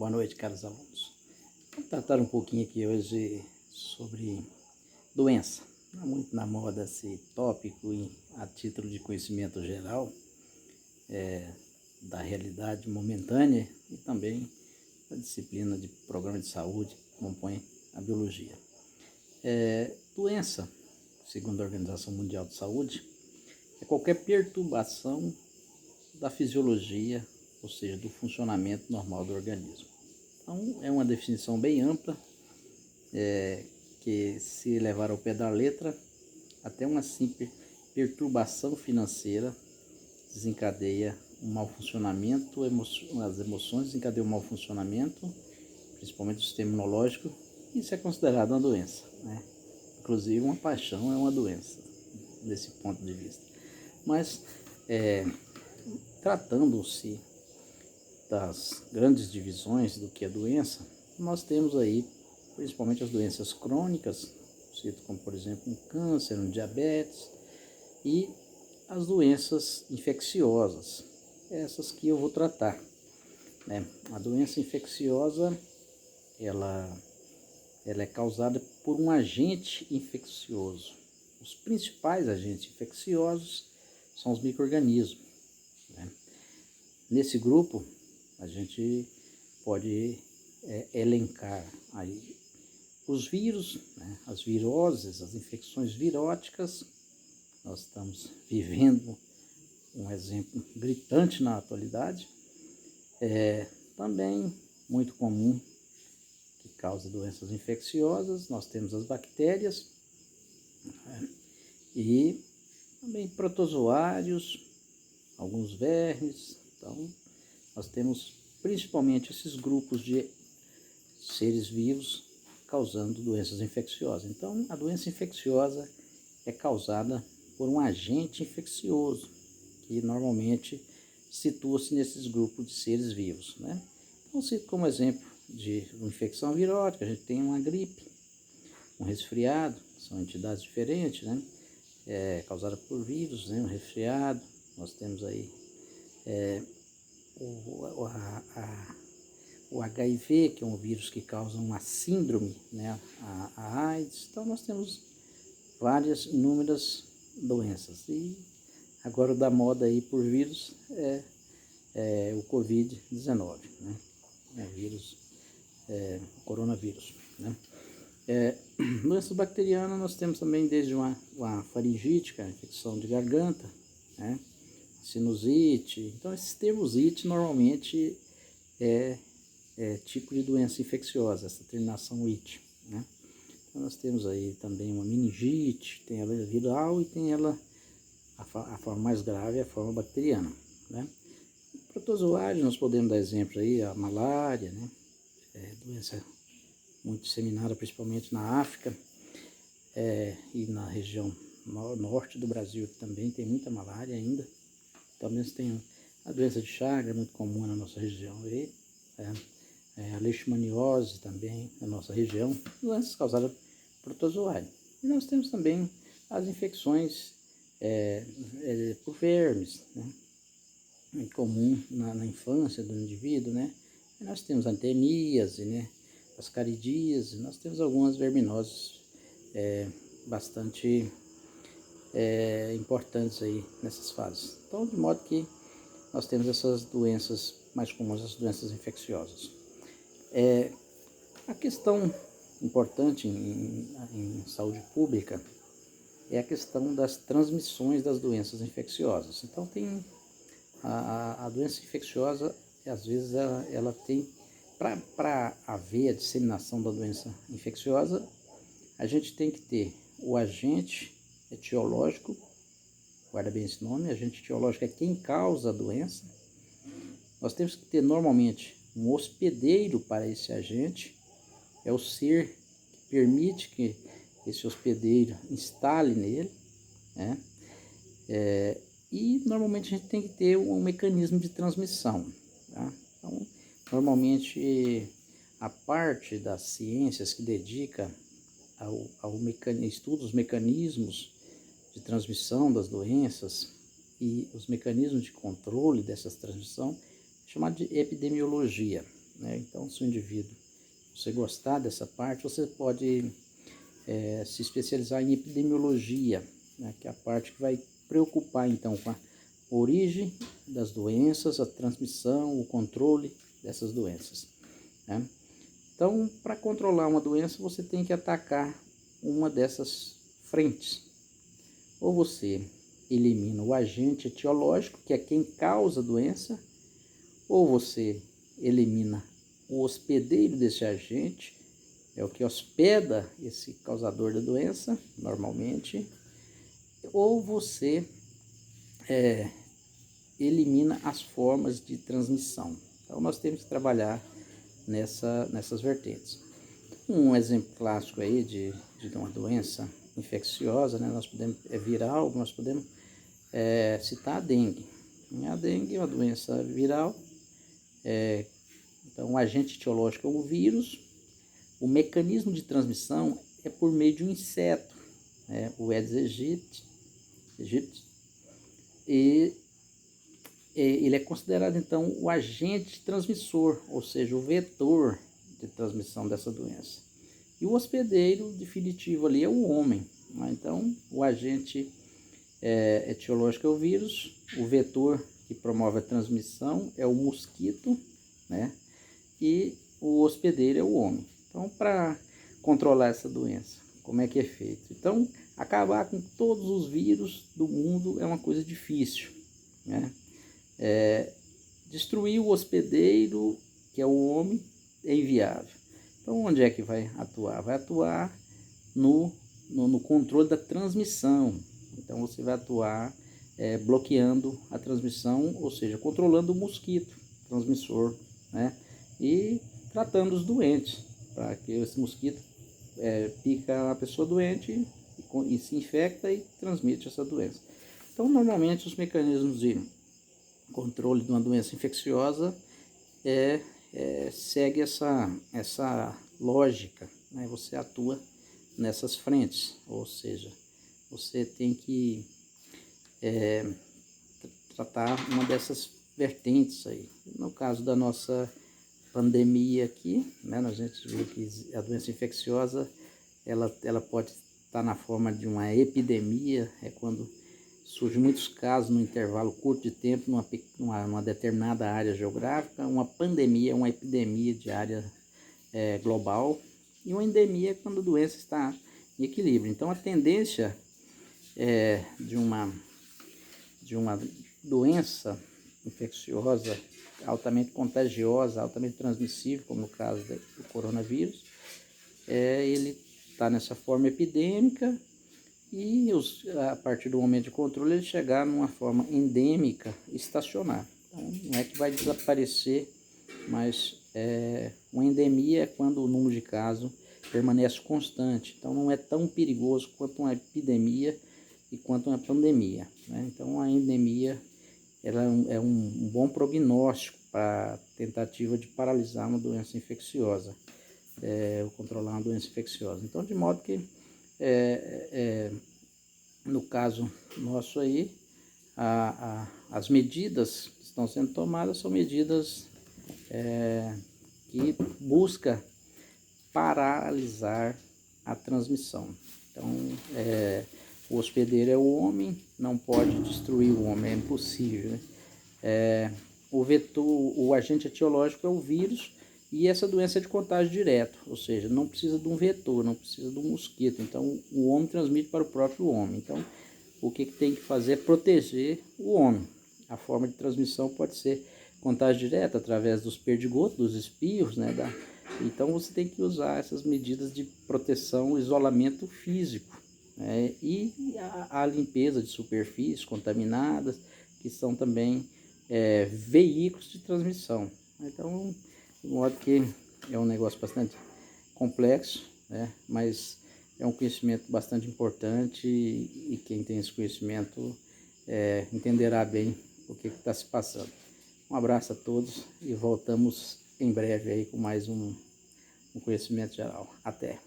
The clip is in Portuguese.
Boa noite, caros alunos. Vamos tratar um pouquinho aqui hoje sobre doença. Não é muito na moda esse tópico a título de conhecimento geral da realidade momentânea e também da disciplina de programa de saúde que compõe a biologia. Doença, segundo a Organização Mundial de Saúde, é qualquer perturbação da fisiologia, ou seja, do funcionamento normal do organismo. Então, é uma definição bem ampla, que se levar ao pé da letra, até uma simples perturbação financeira desencadeia um mau funcionamento, as emoções desencadeiam um mau funcionamento, principalmente do sistema imunológico, e isso é considerado uma doença, né? Inclusive, uma paixão é uma doença, desse ponto de vista. Mas, tratando-se das grandes divisões do que é doença, nós temos aí principalmente as doenças crônicas, como por exemplo um câncer, um diabetes, e as doenças infecciosas, essas que eu vou tratar, né? A doença infecciosa, ela é causada por um agente infeccioso. Os principais agentes infecciosos são os micro-organismos, né? Nesse grupo, a gente pode elencar aí os vírus, né, as viroses, as infecções viróticas. Nós estamos vivendo um exemplo gritante na atualidade. Também muito comum, que causa doenças infecciosas, nós temos as bactérias, né, e também protozoários, alguns vermes. Então, nós temos principalmente esses grupos de seres vivos causando doenças infecciosas. Então, a doença infecciosa é causada por um agente infeccioso, que normalmente situa-se nesses grupos de seres vivos, né? Então, cito como exemplo de uma infecção virótica, a gente tem uma gripe, um resfriado, são entidades diferentes, né? Causada por vírus, né? Um resfriado, nós temos aí o HIV, que é um vírus que causa uma síndrome, né, a AIDS. Então, nós temos inúmeras doenças. E agora o da moda aí por vírus é o Covid-19, né? O coronavírus, né? Doenças bacterianas nós temos também desde uma faringite, que é a infecção de garganta, né? Sinusite. Então, esses termos it normalmente é tipo de doença infecciosa, essa terminação it, né? Então, nós temos aí também uma meningite, tem ela viral e tem ela, a forma mais grave é a forma bacteriana, né? Protozoários, nós podemos dar exemplo aí, a malária, né? Doença muito disseminada principalmente na África, e na região norte do Brasil, que também tem muita malária ainda. Também tem a doença de Chagas, muito comum na nossa região aí, a leishmaniose também na nossa região, doenças causadas por protozoário. E nós temos também as infecções por vermes, né? É comum na infância do indivíduo, né? E nós temos a anteníase, né? Ascaridíase, nós temos algumas verminoses bastante importantes aí nessas fases. Então, de modo que nós temos essas doenças mais comuns, as doenças infecciosas. A questão importante em saúde pública é a questão das transmissões das doenças infecciosas. Então, tem a doença infecciosa, às vezes, ela tem, para haver a disseminação da doença infecciosa, a gente tem que ter o agente etiológico, guarda bem esse nome, agente etiológico é quem causa a doença. Nós temos que ter, normalmente, um hospedeiro para esse agente, é o ser que permite que esse hospedeiro instale nele, né? E normalmente a gente tem que ter um mecanismo de transmissão, tá? Então, normalmente a parte das ciências que dedica ao estudo dos mecanismos de transmissão das doenças e os mecanismos de controle dessas transmissão é chamado de epidemiologia, né? Então, se o indivíduo, você gostar dessa parte, você pode se especializar em epidemiologia, né? Que é a parte que vai preocupar, então, com a origem das doenças, a transmissão, o controle dessas doenças, né? Então, para controlar uma doença, você tem que atacar uma dessas frentes. Ou você elimina o agente etiológico, que é quem causa a doença, ou você elimina o hospedeiro desse agente, é o que hospeda esse causador da doença, normalmente, ou você elimina as formas de transmissão. Então, nós temos que trabalhar nessas vertentes. Um exemplo clássico aí de uma doença infecciosa, né, nós podemos, viral, nós podemos citar a dengue. A dengue é uma doença viral, então o agente etiológico é o vírus, o mecanismo de transmissão é por meio de um inseto, o Aedes aegypti, e ele é considerado então o agente transmissor, ou seja, o vetor de transmissão dessa doença. E o hospedeiro definitivo ali é o homem, né? Então, o agente etiológico é o vírus, o vetor que promove a transmissão é o mosquito, né? E o hospedeiro é o homem. Então, para controlar essa doença, como é que é feito? Então, acabar com todos os vírus do mundo é uma coisa difícil, né? Destruir o hospedeiro, que é o homem, é inviável. Então, onde é que vai atuar? Vai atuar no controle da transmissão. Então, você vai atuar bloqueando a transmissão, ou seja, controlando o mosquito transmissor, né? E tratando os doentes, para que esse mosquito pica a pessoa doente e se infecta e transmite essa doença. Então, normalmente, os mecanismos de controle de uma doença infecciosa segue essa lógica, né? Você atua nessas frentes, ou seja, você tem que tratar uma dessas vertentes aí. No caso da nossa pandemia aqui, né, a gente viu que a doença infecciosa ela pode estar na forma de uma epidemia, é quando surgem muitos casos no intervalo curto de tempo numa determinada área geográfica. Uma pandemia é uma epidemia de área global, e uma endemia é quando a doença está em equilíbrio. Então, a tendência de uma doença infecciosa altamente contagiosa, altamente transmissível, como no caso do coronavírus, ele está nessa forma epidêmica, e a partir do momento de controle ele chegar numa forma endêmica, estacionar. Então, não é que vai desaparecer, mas uma endemia é quando o número de casos permanece constante. Então, não é tão perigoso quanto uma epidemia e quanto uma pandemia, né? Então, a endemia ela é um bom prognóstico para a tentativa de paralisar uma doença infecciosa, ou controlar uma doença infecciosa. Então, de modo que, no caso nosso aí, as medidas que estão sendo tomadas são medidas que buscam paralisar a transmissão. Então, o hospedeiro é o homem, não pode destruir o homem, é impossível, né? O vetor, o agente etiológico é o vírus, e essa doença é de contágio direto, ou seja, não precisa de um vetor, não precisa de um mosquito. Então, o homem transmite para o próprio homem. Então, o que tem que fazer é proteger o homem. A forma de transmissão pode ser contágio direto, através dos perdigotos, dos espirros, né? Então, você tem que usar essas medidas de proteção, isolamento físico, né? E a limpeza de superfícies contaminadas, que são também veículos de transmissão. Então, de modo que é um negócio bastante complexo, né? Mas é um conhecimento bastante importante, e quem tem esse conhecimento entenderá bem o que está se passando. Um abraço a todos e voltamos em breve aí com mais um conhecimento geral. Até!